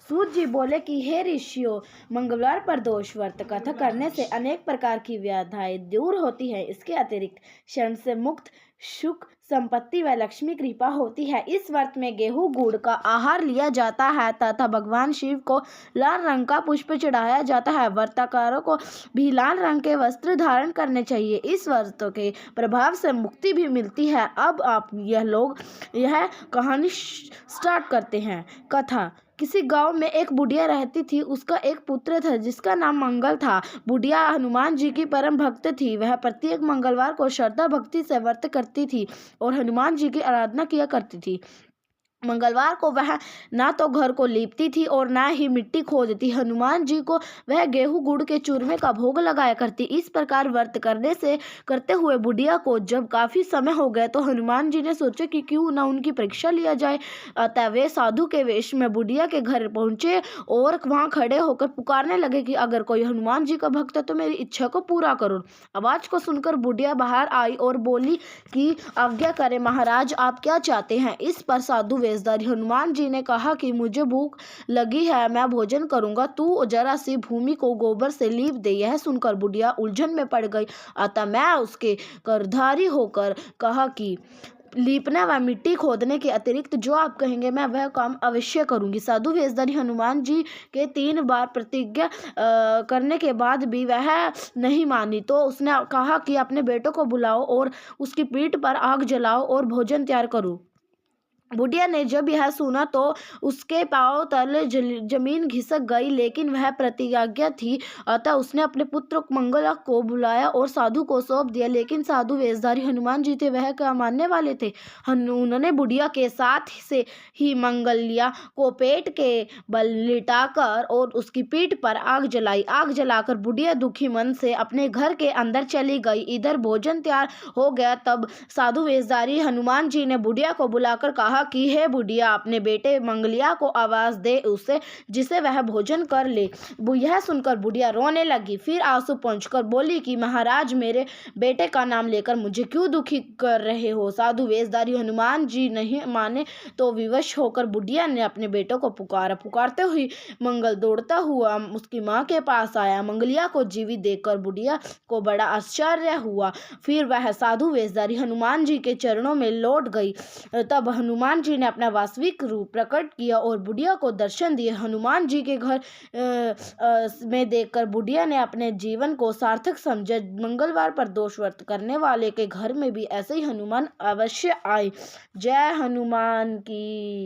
सूत जी बोले कि हे ऋषियों, मंगलवार पर दोष व्रत कथा करने से अनेक प्रकार की व्याधियां दूर होती है। इसके अतिरिक्त शरण से मुक्त, सुख, संपत्ति व लक्ष्मी कृपा होती है। इस व्रत में गेहूं गुड़ का आहार लिया जाता है तथा भगवान शिव को लाल रंग का पुष्प चढ़ाया जाता है। व्रतकारों को भी लाल रंग के वस्त्र धारण करने चाहिए। इस व्रत के प्रभाव से मुक्ति भी मिलती है। अब आप यह कहानी स्टार्ट करते हैं। कथा। किसी गांव में एक बुढ़िया रहती थी। उसका एक पुत्र था जिसका नाम मंगल था। बुढ़िया हनुमान जी की परम भक्त थी। वह प्रत्येक मंगलवार को श्रद्धा भक्ति से व्रत करती थी और हनुमान जी की आराधना किया करती थी। मंगलवार को वह ना तो घर को लीपती थी और ना ही मिट्टी खोदती। हनुमान जी को वह गेहूं गुड़ के चूरमे का भोग लगाया करती। इस प्रकार व्रत करते हुए बुढ़िया को जब काफी समय हो गया तो हनुमान जी ने सोचा कि क्यों ना उनकी परीक्षा लिया जाए। अतः वे साधु के वेश में बुढ़िया के घर पहुंचे और वहां खड़े होकर पुकारने लगे कि अगर कोई हनुमान जी का भक्त है तो मेरी इच्छा को पूरा करो। आवाज को सुनकर बुढ़िया बाहर आई और बोली कि आज्ञा करें महाराज, आप क्या चाहते हैं। इस पर साधु वेशधारी हनुमान जी ने कहा कि मुझे भूख लगी है, मैं भोजन करूंगा, तू जरा सी भूमि को गोबर से लीप दे। यह सुनकर बुढ़िया उलझन में पड़ गई। अतः मैं उसके करधारी होकर कहा कि लीपना व मिट्टी खोदने के अतिरिक्त जो आप कहेंगे मैं वह काम अवश्य करूंगी। साधु वेशधारी हनुमान जी के 3 बार प्रतिज्ञा करने के बाद भी वह नहीं मानी तो उसने कहा कि अपने बेटों को बुलाओ और उसकी पीठ पर आग जलाओ और भोजन तैयार करो। बुढ़िया ने जब यह सुना तो उसके पांव तले जमीन खिसक गई, लेकिन वह प्रतिज्ञा थी। अतः उसने अपने पुत्र मंगला को बुलाया और साधु को सौंप दिया। लेकिन साधु वेशधारी हनुमान जी थे, वह क्या मानने वाले थे। उन्होंने बुढ़िया के साथ से ही मंगलिया को पेट के बल लिटाकर और उसकी पीठ पर आग जलाई। आग जलाकर बुढ़िया दुखी मन से अपने घर के अंदर चली गई। इधर भोजन तैयार हो गया। तब साधु वेशधारी हनुमान जी ने बुढ़िया को बुलाकर कहा कि हे बुढ़िया, अपने बेटे मंगलिया को आवाज दे उसे, जिसे वह भोजन कर ले। यह सुनकर बुढ़िया रोने लगी। फिर आंसू पोंछकर बोली कि महाराज, मेरे बेटे का नाम लेकर मुझे क्यों दुखी कर रहे हो। साधु वेशधारी हनुमान जी नहीं माने तो विवश होकर बुढ़िया ने अपने बेटों को पुकारा। पुकारते हुए मंगल दौड़ता हुआ उसकी माँ के पास आया। मंगलिया को जीवित देखकर बुढ़िया को बड़ा आश्चर्य हुआ। फिर वह साधु वेशधारी हनुमान जी के चरणों में लौट गई। तब हनुमान जी ने अपना वास्तविक रूप प्रकट किया और बुढ़िया को दर्शन दिए। हनुमान जी के घर में देखकर बुढ़िया ने अपने जीवन को सार्थक समझा। मंगलवार पर दोष व्रत करने वाले के घर में भी ऐसे ही हनुमान अवश्य आए। जय हनुमान की।